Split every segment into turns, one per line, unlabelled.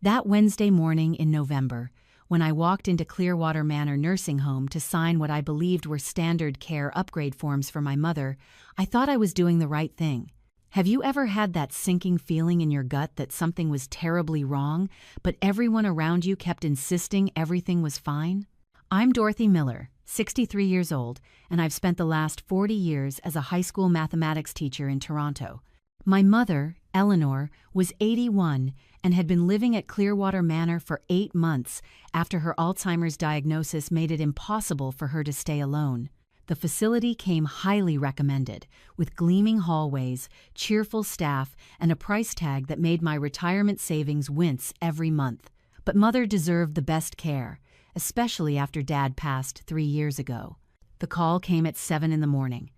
That Wednesday morning in November, when I walked into Clearwater Manor Nursing Home to sign what I believed were standard care upgrade forms for my mother, I thought I was doing the right thing. Have you ever had that sinking feeling in your gut that something was terribly wrong, but everyone around you kept insisting everything was fine? I'm Dorothy Miller, 63 years old, and I've spent the last 40 years as a high school mathematics teacher in Toronto. My mother, Eleanor, was 81 and had been living at Clearwater Manor for 8 months after her Alzheimer's diagnosis made it impossible for her to stay alone. The facility came highly recommended, with gleaming hallways, cheerful staff, and a price tag that made my retirement savings wince every month. But Mother deserved the best care, especially after Dad passed 3 years ago. The call came at 7 in the morning.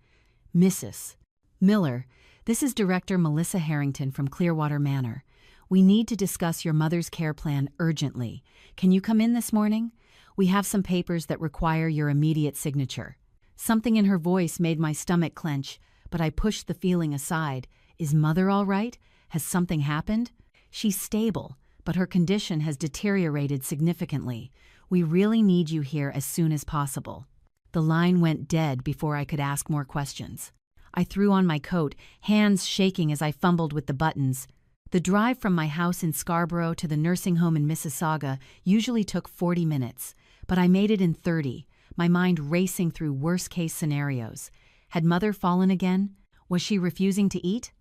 Mrs. Miller, this is Director Melissa Harrington from Clearwater Manor. We need to discuss your mother's care plan urgently. Can you come in this morning? We have some papers that require your immediate signature. Something in her voice made my stomach clench, but I pushed the feeling aside. Is Mother all right? Has something happened? She's stable, but her condition has deteriorated significantly. We really need you here as soon as possible. The line went dead before I could ask more questions. I threw on my coat, hands shaking as I fumbled with the buttons. The drive from my house in Scarborough to the nursing home in Mississauga usually took 40 minutes, but I made it in 30, my mind racing through worst-case scenarios. Had Mother fallen again? Was she refusing to eat?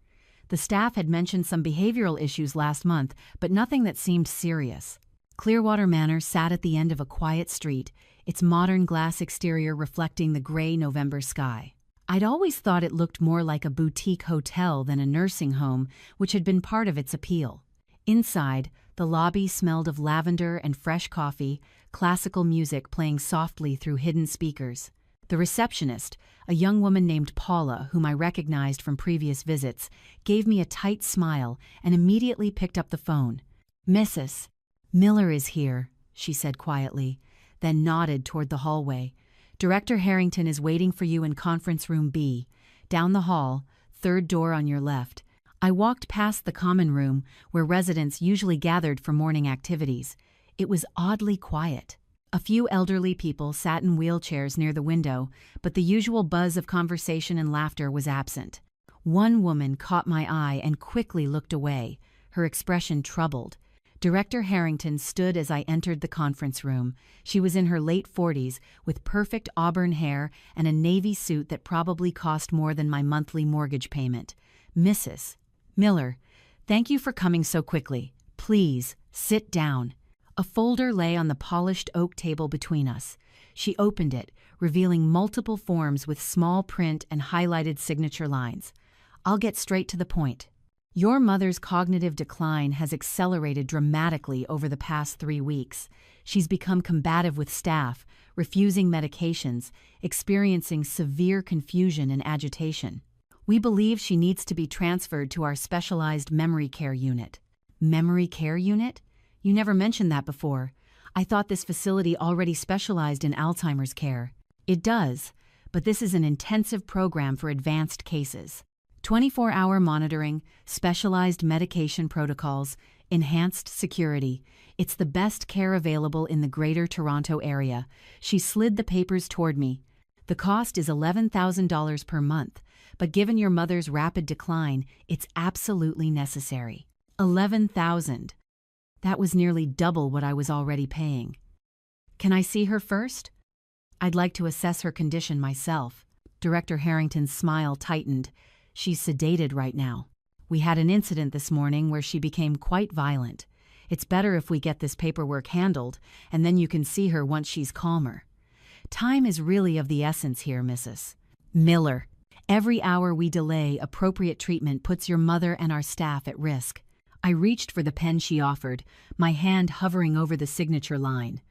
The staff had mentioned some behavioral issues last month, but nothing that seemed serious. Clearwater Manor sat at the end of a quiet street, its modern glass exterior reflecting the gray November sky. I'd always thought it looked more like a boutique hotel than a nursing home, which had been part of its appeal. Inside, the lobby smelled of lavender and fresh coffee, classical music playing softly through hidden speakers. The receptionist, a young woman named Paula, whom I recognized from previous visits, gave me a tight smile and immediately picked up the phone. "Mrs. Miller is here," she said quietly, then nodded toward the hallway. "Director Harrington is waiting for you in conference room B, down the hall, third door on your left." I walked past the common room, where residents usually gathered for morning activities. It was oddly quiet. A few elderly people sat in wheelchairs near the window, but the usual buzz of conversation and laughter was absent. One woman caught my eye and quickly looked away, her expression troubled. Director Harrington stood as I entered the conference room. She was in her late 40s, with perfect auburn hair and a navy suit that probably cost more than my monthly mortgage payment. "Mrs. Miller, thank you for coming so quickly. Please, sit down." A folder lay on the polished oak table between us. She opened it, revealing multiple forms with small print and highlighted signature lines. "I'll get straight to the point. Your mother's cognitive decline has accelerated dramatically over the past 3 weeks. She's become combative with staff, refusing medications, experiencing severe confusion and agitation. We believe she needs to be transferred to our specialized memory care unit." Memory care unit? You never mentioned that before. I thought this facility already specialized in Alzheimer's care. It does, but this is an intensive program for advanced cases. 24-hour monitoring, specialized medication protocols, enhanced security. It's the best care available in the Greater Toronto Area. She slid the papers toward me. "The cost is $11,000 per month, but given your mother's rapid decline, it's absolutely necessary." $11,000. That was nearly double what I was already paying. "Can I see her first? I'd like to assess her condition myself." Director Harrington's smile tightened. "She's sedated right now. We had an incident this morning where she became quite violent. It's better if we get this paperwork handled, and then you can see her once she's calmer. Time is really of the essence here, Mrs. Miller. Every hour we delay appropriate treatment puts your mother and our staff at risk." I reached for the pen she offered, my hand hovering over the signature line.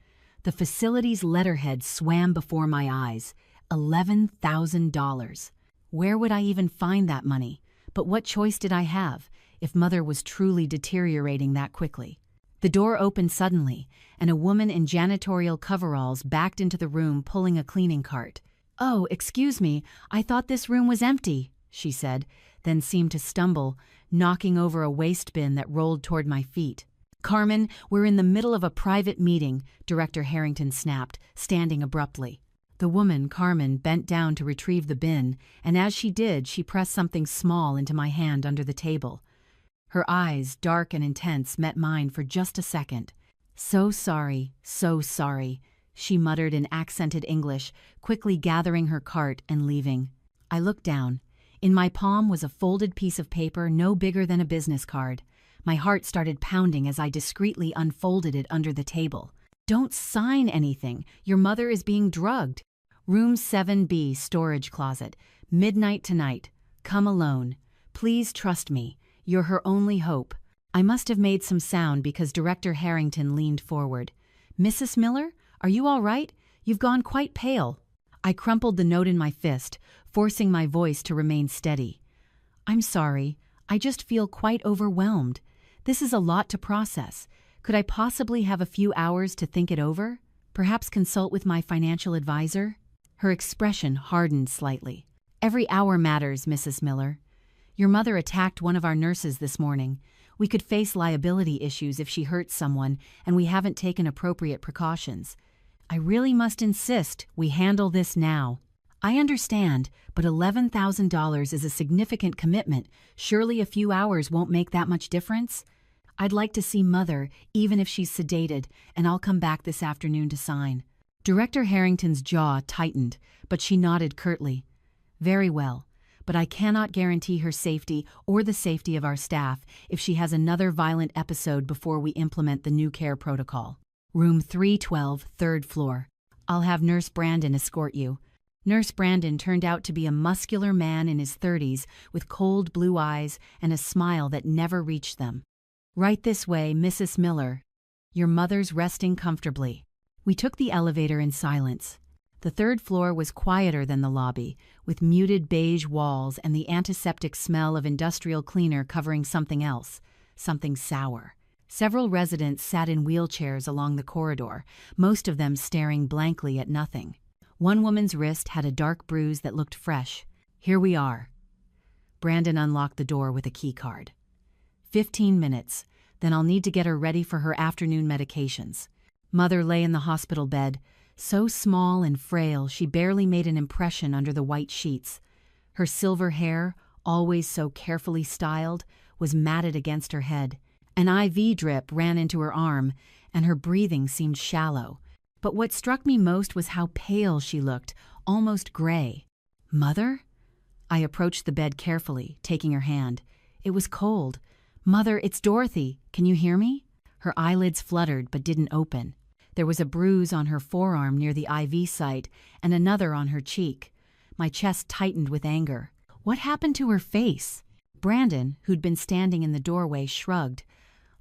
The facility's letterhead swam before my eyes. $11,000. Where would I even find that money? But what choice did I have, if Mother was truly deteriorating that quickly? The door opened suddenly, and a woman in janitorial coveralls backed into the room pulling a cleaning cart. "Oh, excuse me, I thought this room was empty," she said, then seemed to stumble, knocking over a waste bin that rolled toward my feet. "Carmen, we're in the middle of a private meeting," Director Harrington snapped, standing abruptly. The woman, Carmen, bent down to retrieve the bin, and as she did, she pressed something small into my hand under the table. Her eyes, dark and intense, met mine for just a second. So sorry," she muttered in accented English, quickly gathering her cart and leaving. I looked down. In my palm was a folded piece of paper no bigger than a business card. My heart started pounding as I discreetly unfolded it under the table. "Don't sign anything. Your mother is being drugged. Room 7B, storage closet. Midnight tonight. Come alone. Please trust me. You're her only hope." I must have made some sound because Director Harrington leaned forward. "Mrs. Miller, are you all right? You've gone quite pale." I crumpled the note in my fist, forcing my voice to remain steady. "I'm sorry. I just feel quite overwhelmed. This is a lot to process. Could I possibly have a few hours to think it over? Perhaps consult with my financial advisor?" Her expression hardened slightly. "Every hour matters, Mrs. Miller. Your mother attacked one of our nurses this morning. We could face liability issues if she hurts someone, and we haven't taken appropriate precautions. I really must insist we handle this now." "I understand, but $11,000 is a significant commitment. Surely a few hours won't make that much difference? I'd like to see Mother, even if she's sedated, and I'll come back this afternoon to sign." Director Harrington's jaw tightened, but she nodded curtly. "Very well, but I cannot guarantee her safety or the safety of our staff if she has another violent episode before we implement the new care protocol. Room 312, third floor. I'll have Nurse Brandon escort you." Nurse Brandon turned out to be a muscular man in his 30s with cold blue eyes and a smile that never reached them. "Right this way, Mrs. Miller. Your mother's resting comfortably." We took the elevator in silence. The third floor was quieter than the lobby, with muted beige walls and the antiseptic smell of industrial cleaner covering something else, something sour. Several residents sat in wheelchairs along the corridor, most of them staring blankly at nothing. One woman's wrist had a dark bruise that looked fresh. "Here we are." Brandon unlocked the door with a key card. 15 minutes, then I'll need to get her ready for her afternoon medications. Mother lay in the hospital bed, so small and frail she barely made an impression under the white sheets. Her silver hair, always so carefully styled, was matted against her head. An IV drip ran into her arm, and her breathing seemed shallow. But what struck me most was how pale she looked, almost gray. "Mother?" I approached the bed carefully, taking her hand. It was cold. "Mother, it's Dorothy. Can you hear me?" Her eyelids fluttered but didn't open. There was a bruise on her forearm near the IV site and another on her cheek. My chest tightened with anger. What happened to her face? Brandon, who'd been standing in the doorway, shrugged.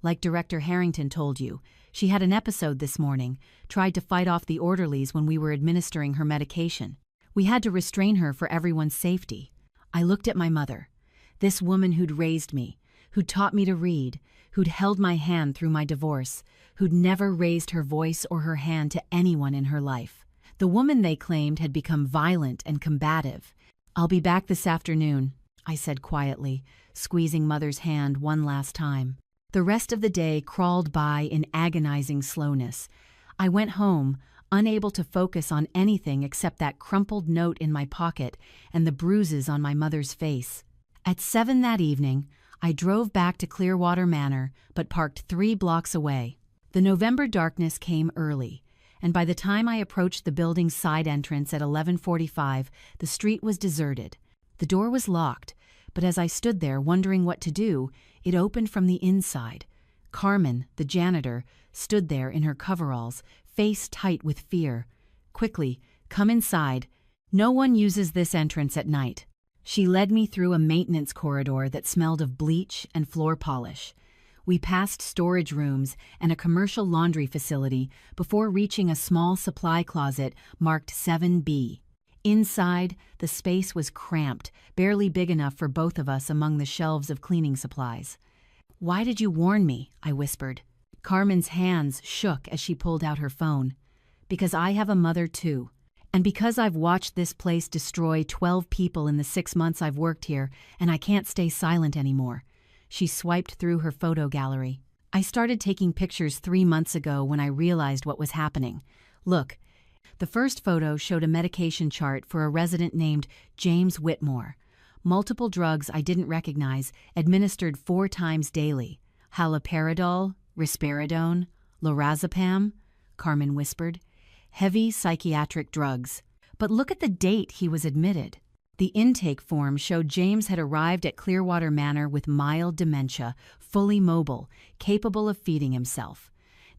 "Like Director Harrington told you, she had an episode this morning, tried to fight off the orderlies when we were administering her medication. We had to restrain her for everyone's safety." I looked at my mother, this woman who'd raised me, who'd taught me to read, who'd held my hand through my divorce, who'd never raised her voice or her hand to anyone in her life. The woman they claimed had become violent and combative. "I'll be back this afternoon," I said quietly, squeezing Mother's hand one last time. The rest of the day crawled by in agonizing slowness. I went home, unable to focus on anything except that crumpled note in my pocket and the bruises on my mother's face. At 7 that evening, I drove back to Clearwater Manor, but parked 3 blocks away. The November darkness came early, and by the time I approached the building's side entrance at 11:45, the street was deserted. The door was locked, but as I stood there wondering what to do, it opened from the inside. Carmen, the janitor, stood there in her coveralls, face tight with fear. "Quickly, come inside. No one uses this entrance at night." She led me through a maintenance corridor that smelled of bleach and floor polish. We passed storage rooms and a commercial laundry facility before reaching a small supply closet marked 7B. Inside, the space was cramped, barely big enough for both of us among the shelves of cleaning supplies. "Why did you warn me?" I whispered. Carmen's hands shook as she pulled out her phone. "Because I have a mother too. And because I've watched this place destroy 12 people in the 6 months I've worked here, and I can't stay silent anymore." She swiped through her photo gallery. I started taking pictures 3 months ago when I realized what was happening. Look, the first photo showed a medication chart for a resident named James Whitmore. Multiple drugs I didn't recognize, administered 4 times daily. Haloperidol, risperidone, lorazepam, Carmen whispered. Heavy psychiatric drugs. But look at the date he was admitted. The intake form showed James had arrived at Clearwater Manor with mild dementia, fully mobile, capable of feeding himself.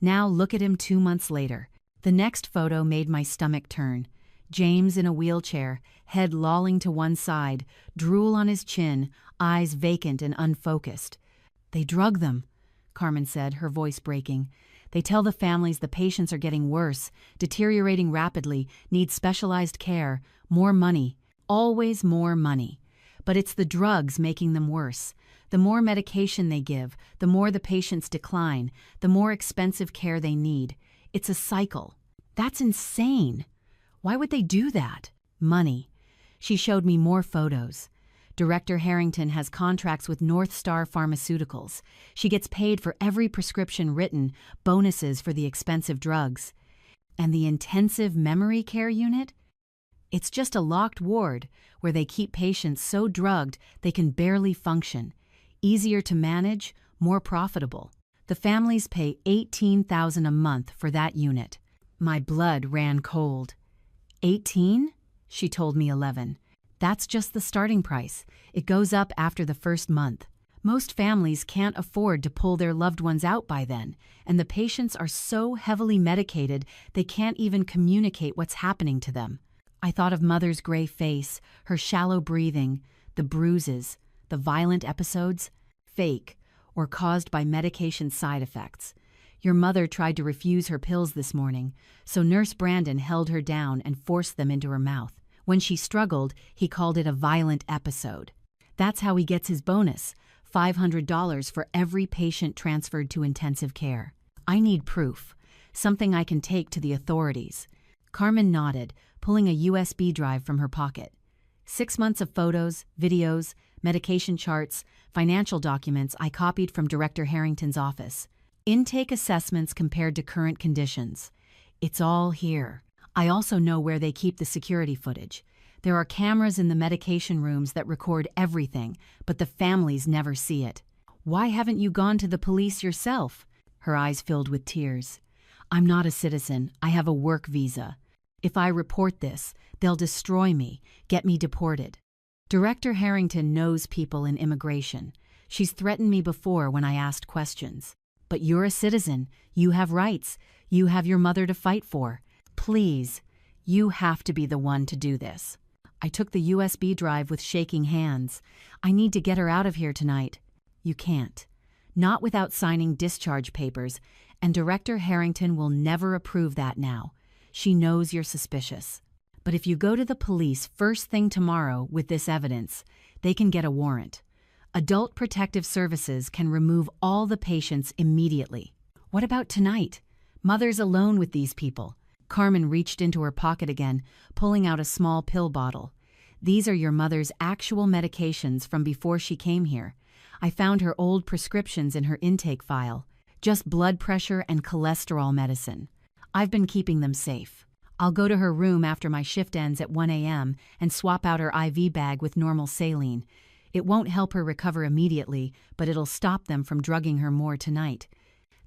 Now look at him 2 months later. The next photo made my stomach turn. James in a wheelchair, head lolling to one side, drool on his chin, eyes vacant and unfocused. "They drug them," Carmen said, her voice breaking. "They tell the families the patients are getting worse, deteriorating rapidly, need specialized care, more money, always more money. But it's the drugs making them worse. The more medication they give, the more the patients decline, the more expensive care they need. It's a cycle." That's insane. Why would they do that? Money. She showed me more photos. Director Harrington has contracts with North Star Pharmaceuticals. She gets paid for every prescription written, bonuses for the expensive drugs. And the intensive memory care unit? It's just a locked ward where they keep patients so drugged they can barely function. Easier to manage, more profitable. The families pay $18,000 a month for that unit. My blood ran cold. 18? She told me 11. That's just the starting price. It goes up after the first month. Most families can't afford to pull their loved ones out by then, and the patients are so heavily medicated they can't even communicate what's happening to them. I thought of Mother's gray face, her shallow breathing, the bruises, the violent episodes, fake, or caused by medication side effects. Your mother tried to refuse her pills this morning, so Nurse Brandon held her down and forced them into her mouth. When she struggled, he called it a violent episode. That's how he gets his bonus, $500 for every patient transferred to intensive care. I need proof, something I can take to the authorities. Carmen nodded, pulling a USB drive from her pocket. 6 months of photos, videos, medication charts, financial documents I copied from Director Harrington's office. Intake assessments compared to current conditions. It's all here. I also know where they keep the security footage. There are cameras in the medication rooms that record everything, but the families never see it. Why haven't you gone to the police yourself? Her eyes filled with tears. I'm not a citizen. I have a work visa. If I report this, they'll destroy me, get me deported. Director Harrington knows people in immigration. She's threatened me before when I asked questions. But you're a citizen. You have rights. You have your mother to fight for. Please, you have to be the one to do this. I took the USB drive with shaking hands. I need to get her out of here tonight. You can't. Not without signing discharge papers, and Director Harrington will never approve that now. She knows you're suspicious. But if you go to the police first thing tomorrow with this evidence, they can get a warrant. Adult Protective Services can remove all the patients immediately. What about tonight? Mother's alone with these people. Carmen reached into her pocket again, pulling out a small pill bottle. These are your mother's actual medications from before she came here. I found her old prescriptions in her intake file. Just blood pressure and cholesterol medicine. I've been keeping them safe. I'll go to her room after my shift ends at 1 a.m. and swap out her IV bag with normal saline. It won't help her recover immediately, but it'll stop them from drugging her more tonight.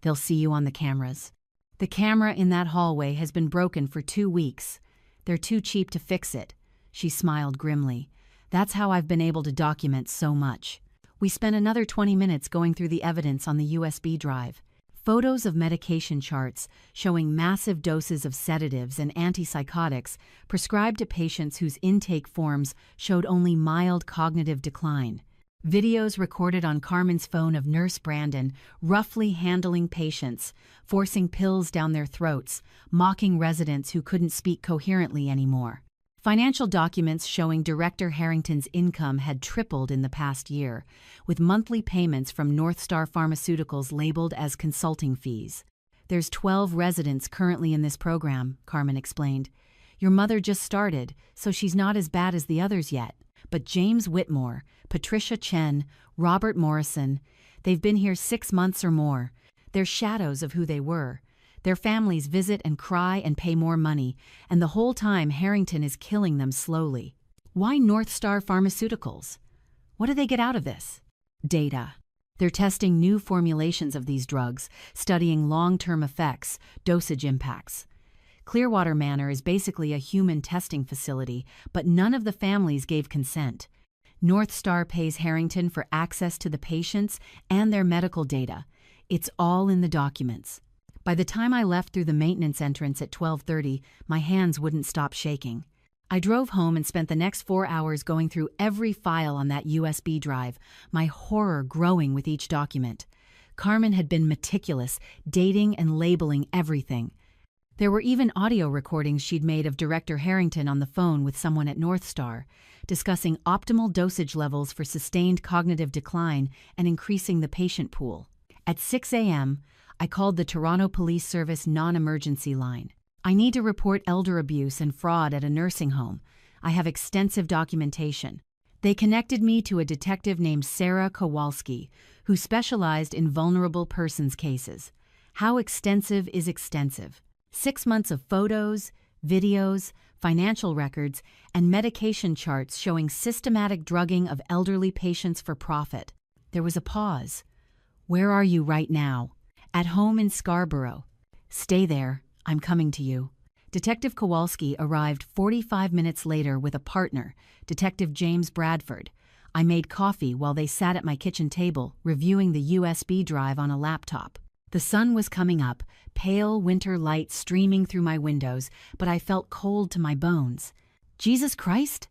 They'll see you on the cameras. The camera in that hallway has been broken for 2 weeks. They're too cheap to fix it. She smiled grimly. That's how I've been able to document so much. We spent another 20 minutes going through the evidence on the USB drive. Photos of medication charts showing massive doses of sedatives and antipsychotics prescribed to patients whose intake forms showed only mild cognitive decline. Videos recorded on Carmen's phone of Nurse Brandon roughly handling patients, forcing pills down their throats, mocking residents who couldn't speak coherently anymore. Financial documents showing Director Harrington's income had tripled in the past year, with monthly payments from North Star Pharmaceuticals labeled as consulting fees. There's 12 residents currently in this program, Carmen explained. Your mother just started, so she's not as bad as the others yet. But James Whitmore, Patricia Chen, Robert Morrison, they've been here 6 months or more. They're shadows of who they were. Their families visit and cry and pay more money, and the whole time Harrington is killing them slowly. Why North Star Pharmaceuticals? What do they get out of this? Data. They're testing new formulations of these drugs, studying long-term effects, dosage impacts. Clearwater Manor is basically a human testing facility, but none of the families gave consent. North Star pays Harrington for access to the patients and their medical data. It's all in the documents. By the time I left through the maintenance entrance at 12:30, my hands wouldn't stop shaking. I drove home and spent the next 4 hours going through every file on that USB drive, my horror growing with each document. Carmen had been meticulous, dating and labeling everything. There were even audio recordings she'd made of Director Harrington on the phone with someone at North Star, discussing optimal dosage levels for sustained cognitive decline and increasing the patient pool. At 6 a.m., I called the Toronto Police Service non-emergency line. I need to report elder abuse and fraud at a nursing home. I have extensive documentation. They connected me to a detective named Sarah Kowalski, who specialized in vulnerable persons cases. How extensive is extensive? 6 months of photos, videos, financial records, and medication charts showing systematic drugging of elderly patients for profit. There was a pause. Where are you right now? At home in Scarborough. Stay there. I'm coming to you. Detective Kowalski arrived 45 minutes later with a partner, Detective James Bradford. I made coffee while they sat at my kitchen table, reviewing the USB drive on a laptop. The sun was coming up, pale winter light streaming through my windows, but I felt cold to my bones. Jesus Christ?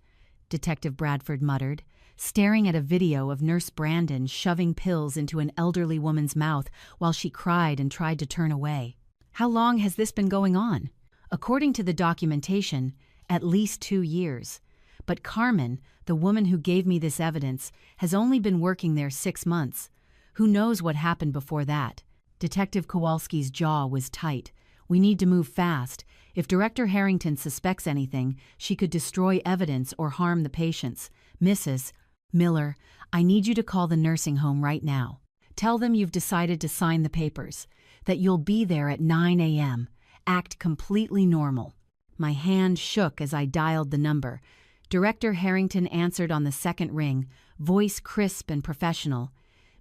Detective Bradford muttered, staring at a video of Nurse Brandon shoving pills into an elderly woman's mouth while she cried and tried to turn away. How long has this been going on? According to the documentation, at least 2 years. But Carmen, the woman who gave me this evidence, has only been working there 6 months. Who knows what happened before that? Detective Kowalski's jaw was tight. We need to move fast. If Director Harrington suspects anything, she could destroy evidence or harm the patients. Mrs. Miller, I need you to call the nursing home right now. Tell them you've decided to sign the papers, that you'll be there at 9 a.m. Act completely normal. My hand shook as I dialed the number. Director Harrington answered on the second ring, voice crisp and professional.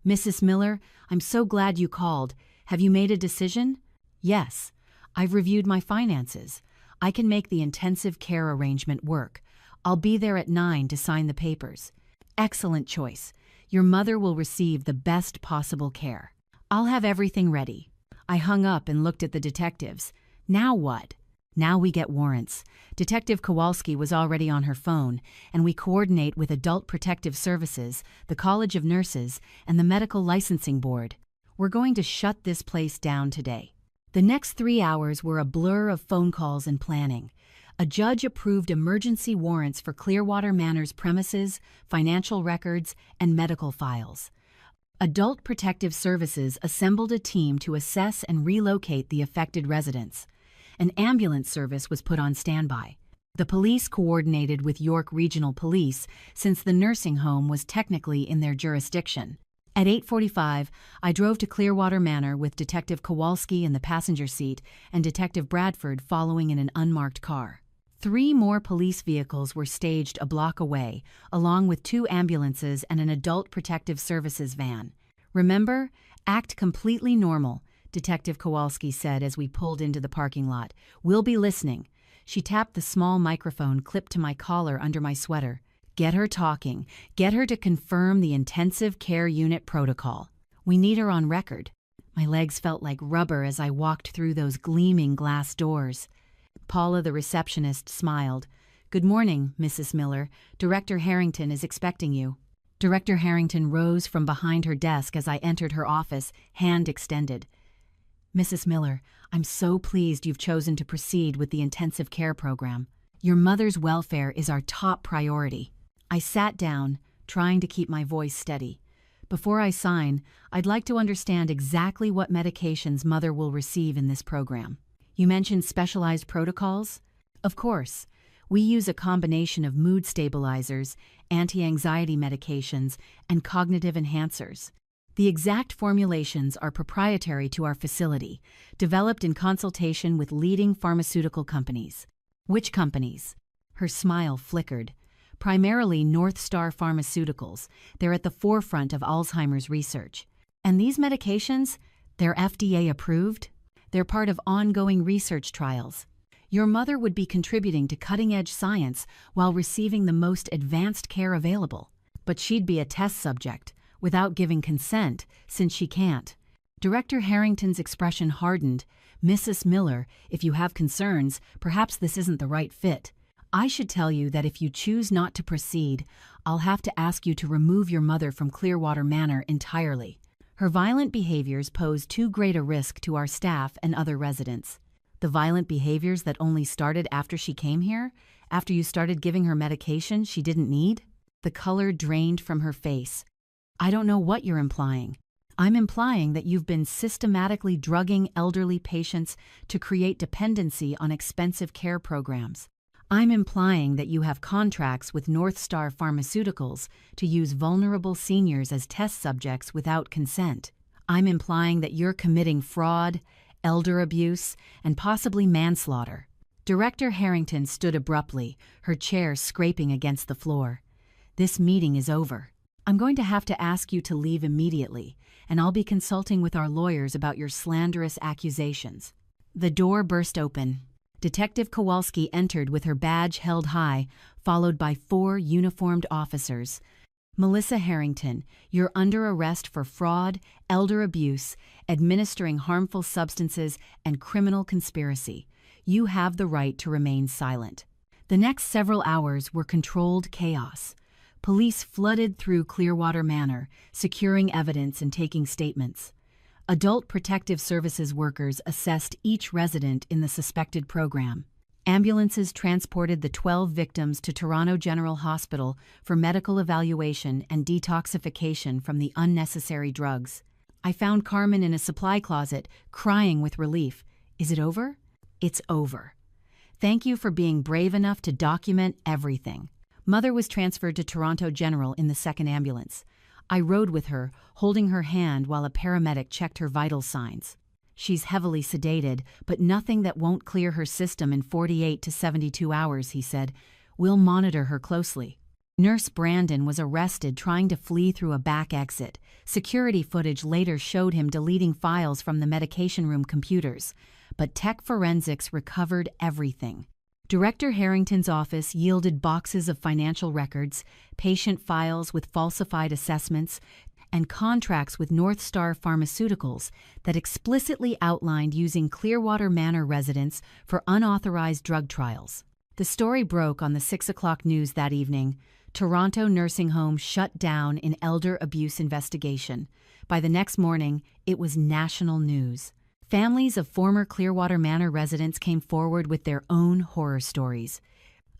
Mrs. Miller, I'm so glad you called. Have you made a decision? Yes. I've reviewed my finances. I can make the intensive care arrangement work. I'll be there at 9 to sign the papers. Excellent choice. Your mother will receive the best possible care. I'll have everything ready. I hung up and looked at the detectives. Now what? Now we get warrants. Detective Kowalski was already on her phone, and we coordinate with Adult Protective Services, the College of Nurses, and the Medical Licensing Board. We're going to shut this place down today. The next 3 hours were a blur of phone calls and planning. A judge approved emergency warrants for Clearwater Manor's premises, financial records, and medical files. Adult Protective Services assembled a team to assess and relocate the affected residents. An ambulance service was put on standby. The police coordinated with York Regional Police since the nursing home was technically in their jurisdiction. At 8:45, I drove to Clearwater Manor with Detective Kowalski in the passenger seat and Detective Bradford following in an unmarked car. 3 more police vehicles were staged a block away, along with 2 ambulances and an Adult Protective Services van. Remember, act completely normal, Detective Kowalski said as we pulled into the parking lot. We'll be listening. She tapped the small microphone clipped to my collar under my sweater. Get her talking. Get her to confirm the intensive care unit protocol. We need her on record. My legs felt like rubber as I walked through those gleaming glass doors. Paula, the receptionist, smiled. Good morning, Mrs. Miller. Director Harrington is expecting you. Director Harrington rose from behind her desk as I entered her office, hand extended. Mrs. Miller, I'm so pleased you've chosen to proceed with the intensive care program. Your mother's welfare is our top priority. I sat down, trying to keep my voice steady. Before I sign, I'd like to understand exactly what medications Mother will receive in this program. You mentioned specialized protocols? Of course. We use a combination of mood stabilizers, anti-anxiety medications, and cognitive enhancers. The exact formulations are proprietary to our facility, developed in consultation with leading pharmaceutical companies. Which companies? Her smile flickered. Primarily North Star Pharmaceuticals. They're at the forefront of Alzheimer's research. And these medications, they're FDA approved? They're part of ongoing research trials. Your mother would be contributing to cutting-edge science while receiving the most advanced care available. But she'd be a test subject, without giving consent, since she can't. Director Harrington's expression hardened. Mrs. Miller, if you have concerns, perhaps this isn't the right fit. I should tell you that if you choose not to proceed, I'll have to ask you to remove your mother from Clearwater Manor entirely. Her violent behaviors pose too great a risk to our staff and other residents. The violent behaviors that only started after she came here? After you started giving her medication she didn't need? The color drained from her face. I don't know what you're implying. I'm implying that you've been systematically drugging elderly patients to create dependency on expensive care programs. I'm implying that you have contracts with North Star Pharmaceuticals to use vulnerable seniors as test subjects without consent. I'm implying that you're committing fraud, elder abuse, and possibly manslaughter. Director Harrington stood abruptly, her chair scraping against the floor. This meeting is over. I'm going to have to ask you to leave immediately, and I'll be consulting with our lawyers about your slanderous accusations. The door burst open. Detective Kowalski entered with her badge held high, followed by 4 uniformed officers. Melissa Harrington, you're under arrest for fraud, elder abuse, administering harmful substances, and criminal conspiracy. You have the right to remain silent. The next several hours were controlled chaos. Police flooded through Clearwater Manor, securing evidence and taking statements. Adult Protective Services workers assessed each resident in the suspected program. Ambulances transported the 12 victims to Toronto General Hospital for medical evaluation and detoxification from the unnecessary drugs. I found Carmen in a supply closet, crying with relief. Is it over? It's over. Thank you for being brave enough to document everything. Mother was transferred to Toronto General in the second ambulance. I rode with her, holding her hand while a paramedic checked her vital signs. She's heavily sedated, but nothing that won't clear her system in 48 to 72 hours, he said. We'll monitor her closely. Nurse Brandon was arrested trying to flee through a back exit. Security footage later showed him deleting files from the medication room computers, but tech forensics recovered everything. Director Harrington's office yielded boxes of financial records, patient files with falsified assessments, and contracts with North Star Pharmaceuticals that explicitly outlined using Clearwater Manor residents for unauthorized drug trials. The story broke on the 6 o'clock news that evening. Toronto nursing home shut down in elder abuse investigation. By the next morning, it was national news. Families of former Clearwater Manor residents came forward with their own horror stories.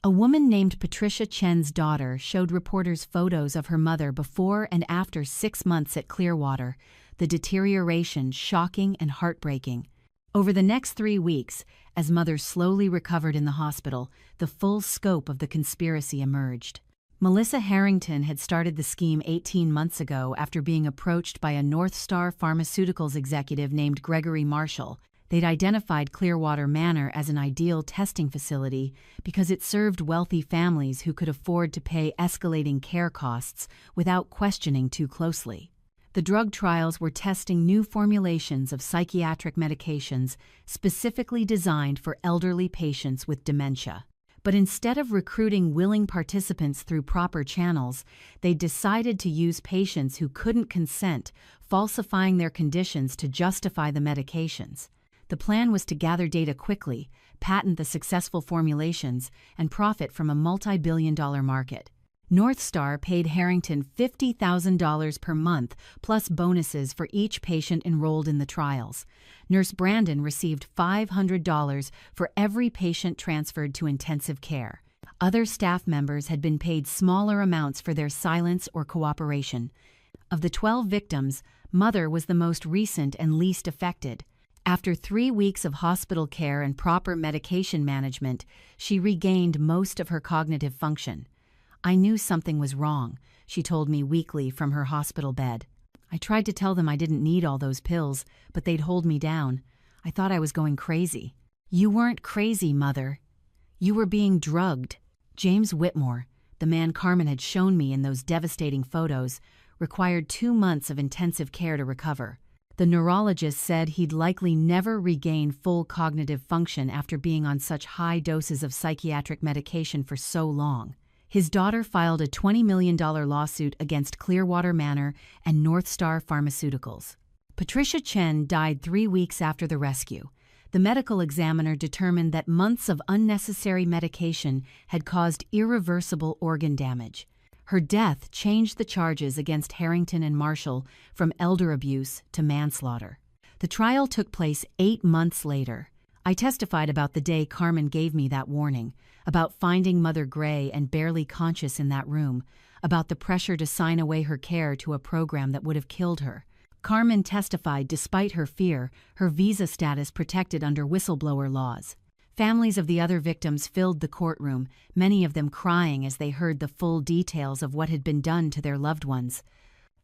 A woman named Patricia Chen's daughter showed reporters photos of her mother before and after 6 months at Clearwater, the deterioration shocking and heartbreaking. Over the next 3 weeks, as mother slowly recovered in the hospital, the full scope of the conspiracy emerged. Melissa Harrington had started the scheme 18 months ago after being approached by a North Star Pharmaceuticals executive named Gregory Marshall. They'd identified Clearwater Manor as an ideal testing facility because it served wealthy families who could afford to pay escalating care costs without questioning too closely. The drug trials were testing new formulations of psychiatric medications specifically designed for elderly patients with dementia. But instead of recruiting willing participants through proper channels, they decided to use patients who couldn't consent, falsifying their conditions to justify the medications. The plan was to gather data quickly, patent the successful formulations, and profit from a multi-billion-dollar market. North Star paid Harrington $50,000 per month, plus bonuses for each patient enrolled in the trials. Nurse Brandon received $500 for every patient transferred to intensive care. Other staff members had been paid smaller amounts for their silence or cooperation. Of the 12 victims, Mother was the most recent and least affected. After 3 weeks of hospital care and proper medication management, she regained most of her cognitive function. I knew something was wrong, she told me weakly from her hospital bed. I tried to tell them I didn't need all those pills, but they'd hold me down. I thought I was going crazy. You weren't crazy, Mother. You were being drugged. James Whitmore, the man Carmen had shown me in those devastating photos, required 2 months of intensive care to recover. The neurologist said he'd likely never regain full cognitive function after being on such high doses of psychiatric medication for so long. His daughter filed a $20 million lawsuit against Clearwater Manor and North Star Pharmaceuticals. Patricia Chen died 3 weeks after the rescue. The medical examiner determined that months of unnecessary medication had caused irreversible organ damage. Her death changed the charges against Harrington and Marshall from elder abuse to manslaughter. The trial took place 8 months later. I testified about the day Carmen gave me that warning, about finding Mother Gray and barely conscious in that room, about the pressure to sign away her care to a program that would have killed her. Carmen testified despite her fear, her visa status protected under whistleblower laws. Families of the other victims filled the courtroom, many of them crying as they heard the full details of what had been done to their loved ones.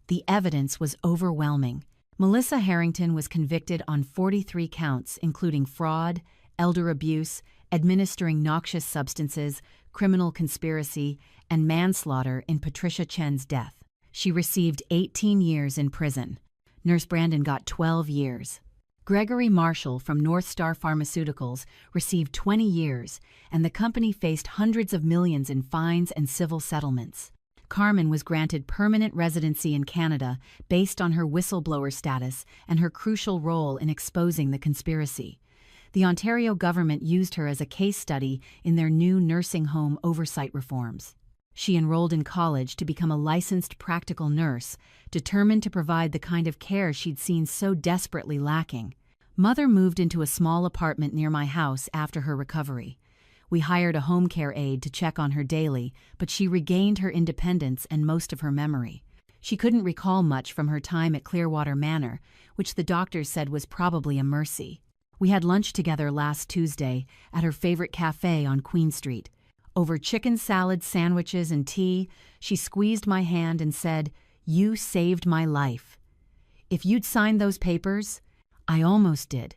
The evidence was overwhelming. Melissa Harrington was convicted on 43 counts, including fraud, elder abuse, administering noxious substances, criminal conspiracy, and manslaughter in Patricia Chen's death. She received 18 years in prison. Nurse Brandon got 12 years. Gregory Marshall from North Star Pharmaceuticals received 20 years, and the company faced hundreds of millions in fines and civil settlements. Carmen was granted permanent residency in Canada based on her whistleblower status and her crucial role in exposing the conspiracy. The Ontario government used her as a case study in their new nursing home oversight reforms. She enrolled in college to become a licensed practical nurse, determined to provide the kind of care she'd seen so desperately lacking. Mother moved into a small apartment near my house after her recovery. We hired a home care aide to check on her daily, but she regained her independence and most of her memory. She couldn't recall much from her time at Clearwater Manor, which the doctors said was probably a mercy. We had lunch together last Tuesday at her favorite cafe on Queen Street. Over chicken salad, sandwiches, and tea, she squeezed my hand and said, "You saved my life. If you'd signed those papers," I almost did.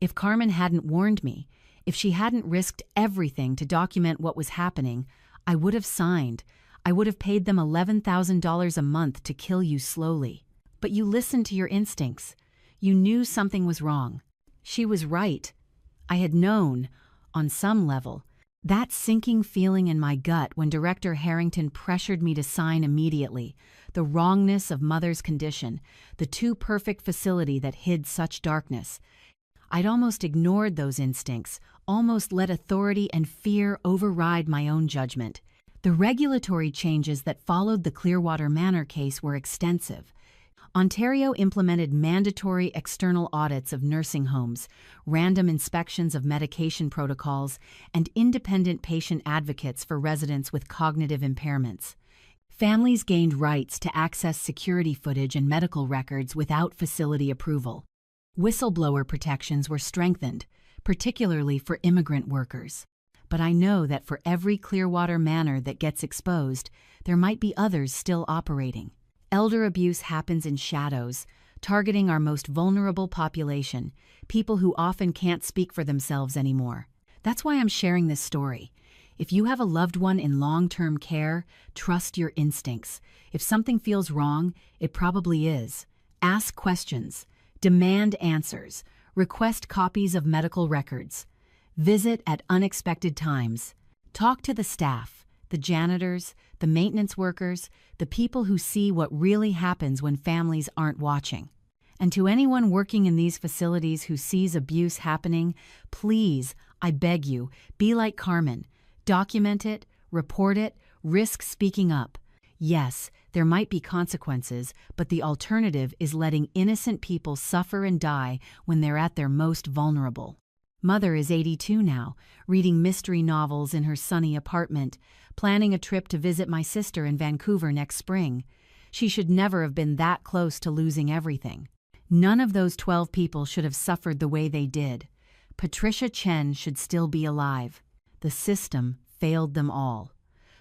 If Carmen hadn't warned me, if she hadn't risked everything to document what was happening, I would have signed. I would have paid them $11,000 a month to kill you slowly. But you listened to your instincts. You knew something was wrong. She was right. I had known, on some level. That sinking feeling in my gut when Director Harrington pressured me to sign immediately, the wrongness of Mother's condition, the too-perfect facility that hid such darkness. I'd almost ignored those instincts, almost let authority and fear override my own judgment. The regulatory changes that followed the Clearwater Manor case were extensive. Ontario implemented mandatory external audits of nursing homes, random inspections of medication protocols, and independent patient advocates for residents with cognitive impairments. Families gained rights to access security footage and medical records without facility approval. Whistleblower protections were strengthened, particularly for immigrant workers. But I know that for every Clearwater Manor that gets exposed, there might be others still operating. Elder abuse happens in shadows, targeting our most vulnerable population, people who often can't speak for themselves anymore. That's why I'm sharing this story. If you have a loved one in long-term care, trust your instincts. If something feels wrong, it probably is. Ask questions. Demand answers. Request copies of medical records. Visit at unexpected times. Talk to the staff, the janitors, the maintenance workers, the people who see what really happens when families aren't watching. And to anyone working in these facilities who sees abuse happening, please, I beg you, be like Carmen. Document it, report it, risk speaking up. Yes, there might be consequences, but the alternative is letting innocent people suffer and die when they're at their most vulnerable. Mother is 82 now, reading mystery novels in her sunny apartment, planning a trip to visit my sister in Vancouver next spring. She should never have been that close to losing everything. None of those 12 people should have suffered the way they did. Patricia Chen should still be alive. The system failed them all.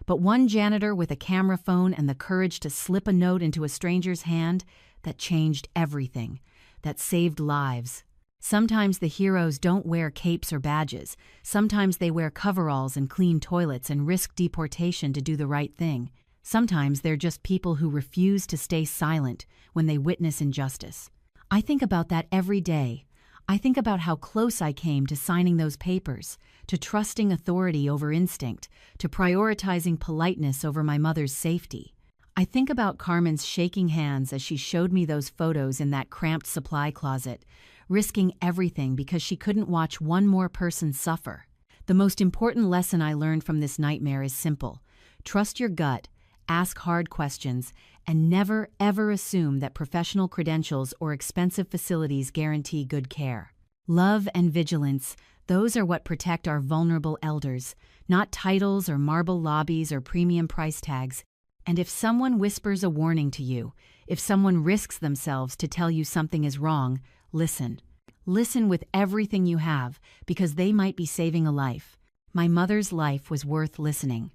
But one janitor with a camera phone and the courage to slip a note into a stranger's hand, that changed everything, that saved lives. Sometimes the heroes don't wear capes or badges. Sometimes they wear coveralls and clean toilets and risk deportation to do the right thing. Sometimes they're just people who refuse to stay silent when they witness injustice. I think about that every day. I think about how close I came to signing those papers, to trusting authority over instinct, to prioritizing politeness over my mother's safety. I think about Carmen's shaking hands as she showed me those photos in that cramped supply closet, risking everything because she couldn't watch one more person suffer. The most important lesson I learned from this nightmare is simple. Trust your gut, ask hard questions, and never, ever assume that professional credentials or expensive facilities guarantee good care. Love and vigilance, those are what protect our vulnerable elders, not titles or marble lobbies or premium price tags. And if someone whispers a warning to you, if someone risks themselves to tell you something is wrong, listen. Listen with everything you have, because they might be saving a life. My mother's life was worth listening.